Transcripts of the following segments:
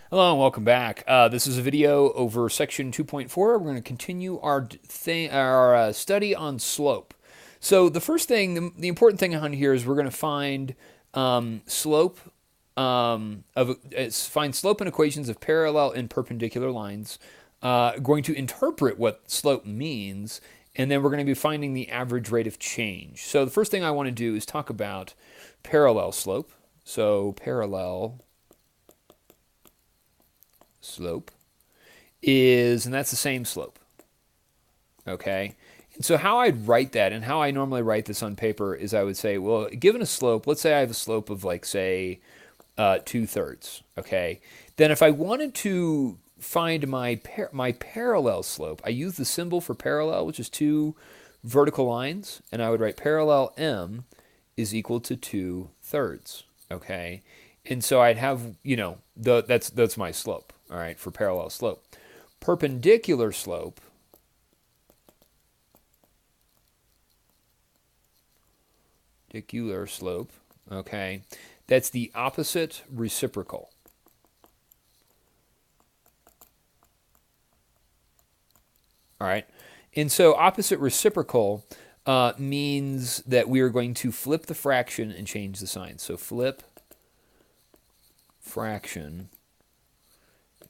Hello and welcome back. This is a video over section 2.4. We're going to continue our study on slope. So the first thing, the important thing on here is we're going to find slope find slope in equations of parallel and perpendicular lines. Going to interpret what slope means, and then we're going to be finding the average rate of change. So the first thing I want to do is talk about parallel slope. So parallel slope is, and that's the same slope, okay? And so how I'd write that, and how I normally write this on paper, is I would say, well, given a slope, let's say I have a slope of like, say, 2/3, okay? Then if I wanted to find my parallel slope, I use the symbol for parallel, which is two vertical lines, and I would write parallel m is equal to 2/3, okay? And so I'd have, that's my slope, all right, for parallel slope. Perpendicular slope okay, that's the opposite reciprocal. All right, and so opposite reciprocal means that we are going to flip the fraction and change the sign. So flip fraction,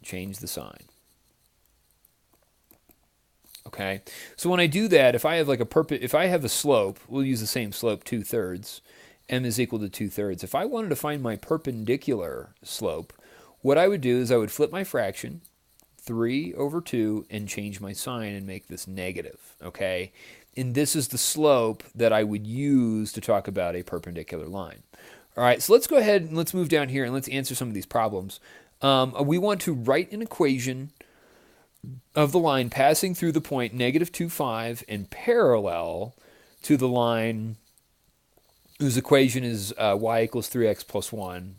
change the sign. Okay, so when I do that, if I have like if I have a slope, we'll use the same slope, 2/3. M is equal to 2/3. If I wanted to find my perpendicular slope, what I would do is I would flip my fraction, 3/2, and change my sign and make this negative. Okay, and this is the slope that I would use to talk about a perpendicular line. All right, so let's go ahead and let's move down here and let's answer some of these problems. We want to write an equation of the line passing through the point -2, 5 and parallel to the line whose equation is y equals 3x plus 1.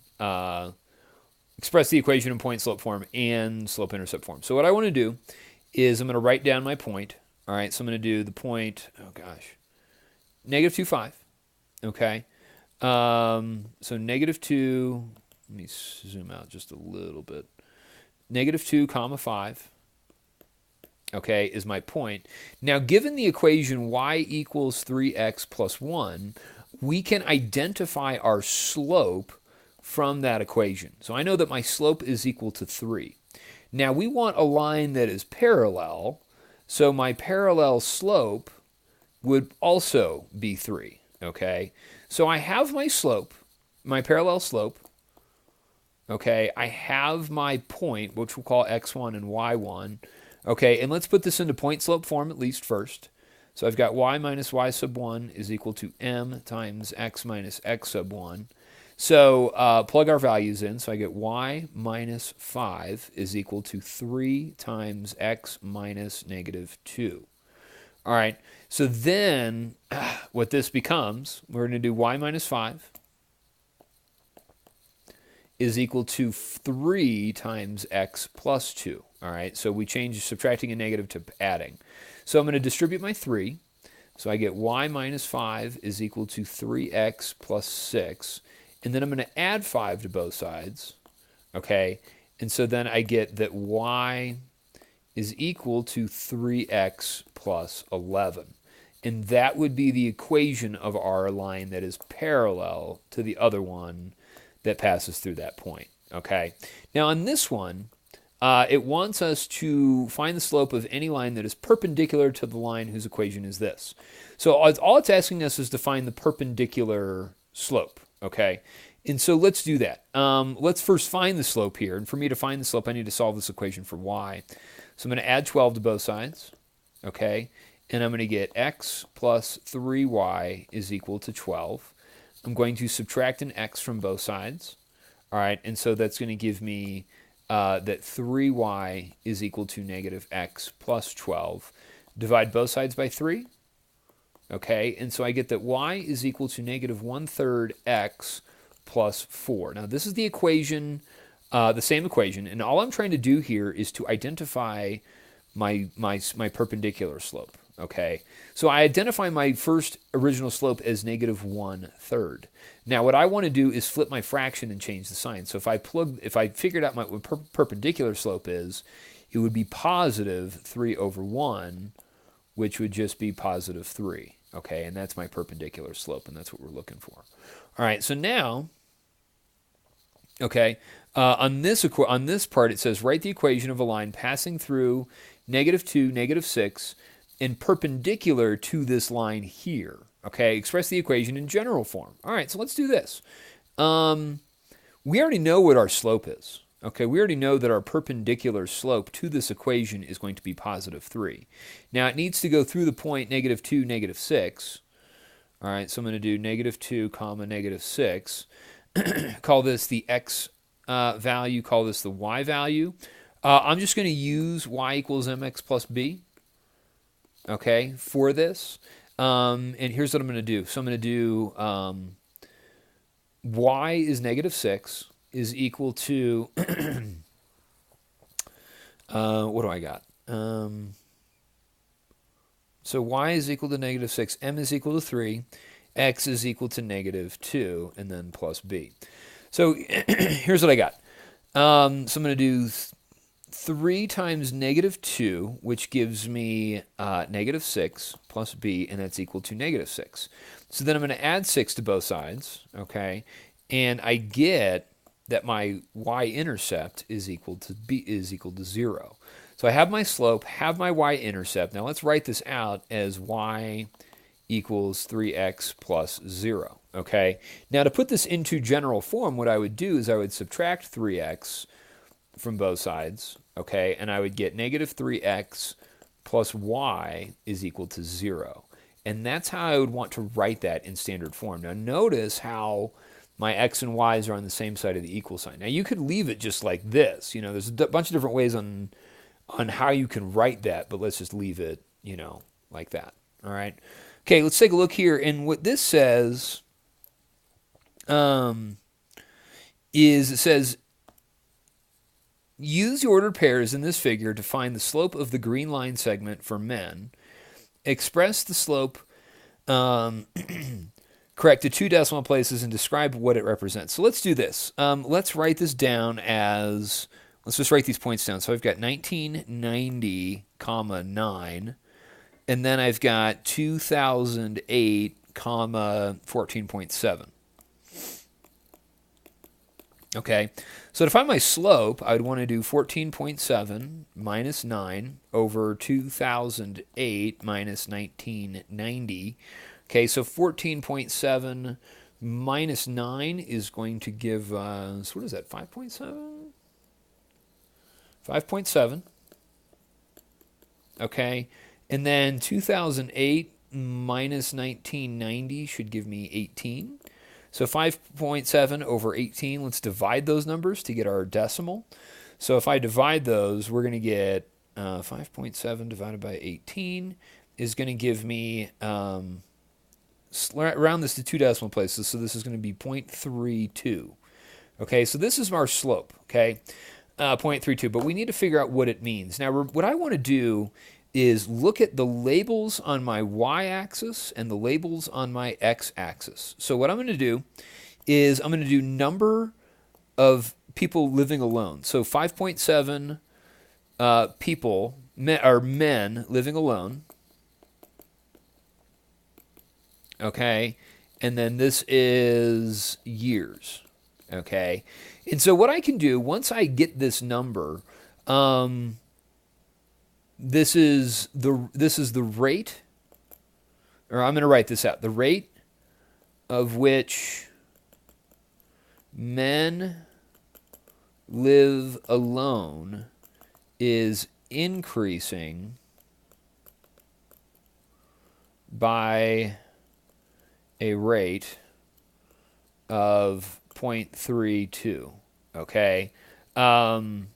Express the equation in point slope form and slope intercept form. So what I want to do is I'm going to write down my point. All right, so I'm going to do the point, -2, 5. Okay. So -2, let me zoom out just a little bit. -2, 5. Okay, is my point. Now, given the equation y equals 3x plus 1, we can identify our slope from that equation. So I know that my slope is equal to 3. Now, we want a line that is parallel, so my parallel slope would also be 3, okay? So I have my slope, my parallel slope, okay? I have my point, which we'll call x1 and y1. Okay, and let's put this into point slope form at least first. So I've got y minus y sub 1 is equal to m times x minus x sub 1. So plug our values in. So I get y minus 5 is equal to 3 times x minus -2. All right, so then what this becomes, we're going to do y minus 5 is equal to 3 times x plus 2. All right, so we change subtracting a negative to adding. So I'm going to distribute my 3. So I get y minus 5 is equal to 3x plus 6. And then I'm going to add 5 to both sides. Okay, and so then I get that y is equal to 3x plus 11. And that would be the equation of our line that is parallel to the other one that passes through that point. Okay, now on this one, it wants us to find the slope of any line that is perpendicular to the line whose equation is this. So all it's asking us is to find the perpendicular slope, okay? And so let's do that. Let's first find the slope here. And for me to find the slope, I need to solve this equation for y. So I'm going to add 12 to both sides, okay? And I'm going to get x plus 3y is equal to 12. I'm going to subtract an x from both sides, all right? And so that's going to give me that 3y is equal to -x plus 12. Divide both sides by 3. Okay, and so I get that y is equal to -1/3 x plus 4. Now this is the equation, the same equation, and all I'm trying to do here is to identify my perpendicular slope. Okay, so I identify my first original slope as negative 1/3. Now what I want to do is flip my fraction and change the sign. So if I figured out what perpendicular slope is, it would be positive 3/1, which would just be positive 3. Okay, and that's my perpendicular slope, and that's what we're looking for. All right, so now, okay, on this part it says write the equation of a line passing through -2, -6, and perpendicular to this line here. Okay, express the equation in general form. All right, so let's do this. We already know what our slope is. Okay, we already know that our perpendicular slope to this equation is going to be positive 3. Now, it needs to go through the point -2, -6. All right, so I'm going to do -2, -6. Call this the x value, call this the y value. I'm just going to use y equals mx plus b, okay, for this. And here's what I'm going to do. So I'm going to do y is -6 is equal to, what do I got? So y is equal to -6, m is equal to 3, x is equal to -2, and then plus b. So here's what I got. So I'm going to do 3 times -2, which gives me -6 plus b, and that's equal to -6. So then I'm going to add 6 to both sides, okay? And I get that my y-intercept is equal to 0. So I have my slope, have my y-intercept. Now let's write this out as y equals 3x plus 0, okay? Now to put this into general form, what I would do is I would subtract 3x from both sides, okay? And I would get -3x plus y is equal to 0. And that's how I would want to write that in standard form. Now notice how my x and y's are on the same side of the equal sign. Now you could leave it just like this. You know, there's a bunch of different ways on how you can write that, but let's just leave it, you know, like that. All right. Okay, let's take a look here. And what this says is it says, use the ordered pairs in this figure to find the slope of the green line segment for men. Express the slope correct to 2 decimal places and describe what it represents. So let's do this. Let's write this down as, let's just write these points down. So I've got 1990, 9, and then I've got 2008, 14.7. Okay, so to find my slope, I would want to do 14.7 minus 9 over 2008 minus 1990. Okay, so 14.7 minus 9 is going to give us, what is that, 5.7? 5.7. Okay, and then 2008 minus 1990 should give me 18. So 5.7 over 18, let's divide those numbers to get our decimal. So if I divide those, we're going to get 5.7 divided by 18 is going to give me, round this to 2 decimal places, so this is going to be 0.32. Okay, so this is our slope, okay, 0.32, but we need to figure out what it means. Now, what I want to do is look at the labels on my y-axis and the labels on my x-axis. So what I'm going to do is I'm going to do number of people living alone. So 5.7 people are men living alone. Okay, and then this is years. Okay, and so what I can do once I get this number, this is the rate, or I'm going to write this out, the rate of which men live alone is increasing by a rate of 0.32, okay? And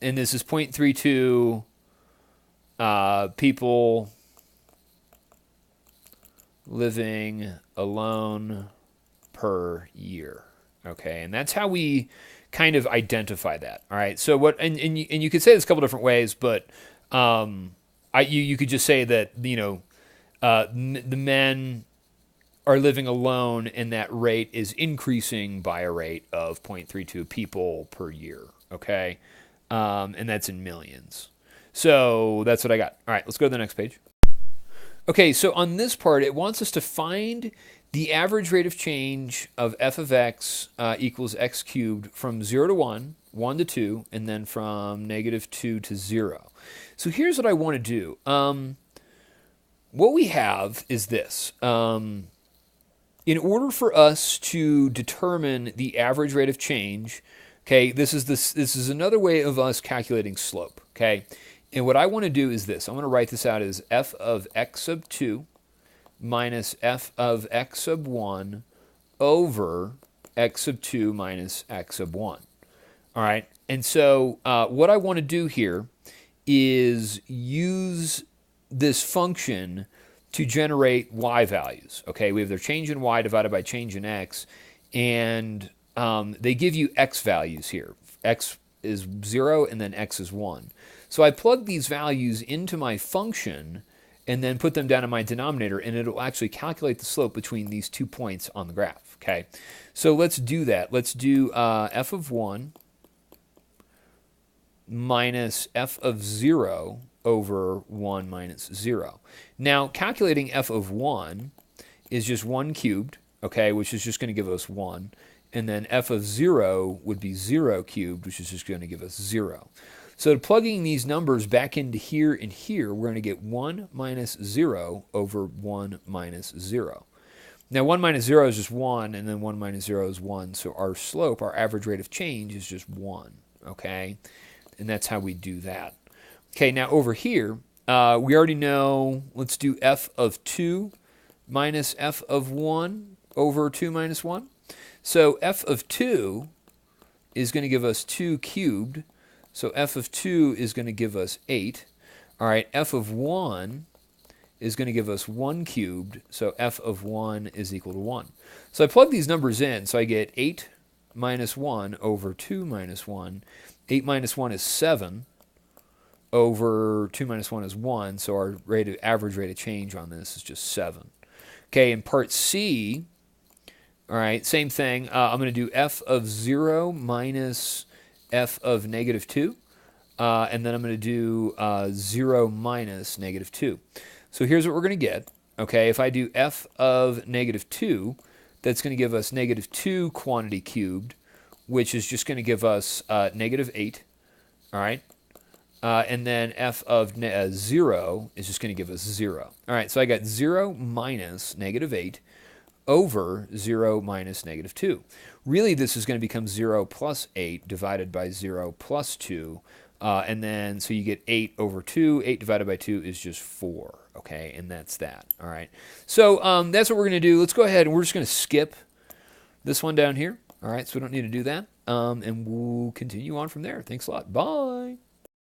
this is 0.32 people living alone per year, okay? And that's how we kind of identify that, all right? So what, and you could say this a couple different ways, but I you could just say that, the men are living alone, and that rate is increasing by a rate of 0.32 people per year, okay? And that's in millions. So that's what I got. All right, let's go to the next page. Okay, so on this part, it wants us to find the average rate of change of f of x equals x cubed from 0 to 1, 1 to 2, and then from negative 2 to 0. So here's what I want to do. What we have is this. In order for us to determine the average rate of change, okay, this is another way of us calculating slope, okay? And what I want to do is this. I'm going to write this out as f of x sub 2 minus f of x sub 1 over x sub 2 minus x sub 1. All right, and so what I want to do here is use this function to generate y values. Okay, we have their change in y divided by change in x, and they give you x values here. X is 0 and then x is 1. So I plug these values into my function and then put them down in my denominator, and it'll actually calculate the slope between these 2 points on the graph. Okay, so let's do that. Let's do f of 1 minus f of 0 over 1 minus 0. Now, calculating f of 1 is just 1 cubed, okay, which is just going to give us 1. And then f of 0 would be 0 cubed, which is just going to give us 0. So plugging these numbers back into here and here, we're going to get 1 minus 0 over 1 minus 0. Now, 1 minus 0 is just 1, and then 1 minus 0 is 1. So our slope, our average rate of change, is just 1, okay? And that's how we do that. Okay, now over here, we already know, let's do f of 2 minus f of 1 over 2 minus 1. So f of 2 is going to give us 2 cubed. So f of 2 is going to give us 8. All right, f of 1 is going to give us 1 cubed. So f of 1 is equal to 1. So I plug these numbers in. So I get 8 minus 1 over 2 minus 1. 8 minus 1 is 7 over 2 minus 1 is 1. So our average rate of change on this is just 7. Okay, in part C, all right, same thing. I'm going to do f of 0 minus f of negative 2. And then I'm going to do 0 minus negative 2. So here's what we're going to get. Okay, if I do f of negative 2, that's going to give us negative 2 quantity cubed, which is just going to give us negative 8. All right. And then f of 0 is just going to give us 0. All right, so I got 0 minus negative 8 over 0 minus negative 2. Really, this is going to become 0 plus 8 divided by 0 plus 2. And then, so you get 8 over 2. 8 divided by 2 is just 4. Okay, and that's that. All right. So that's what we're going to do. Let's go ahead and we're just going to skip this one down here. All right, so we don't need to do that. And we'll continue on from there. Thanks a lot. Bye.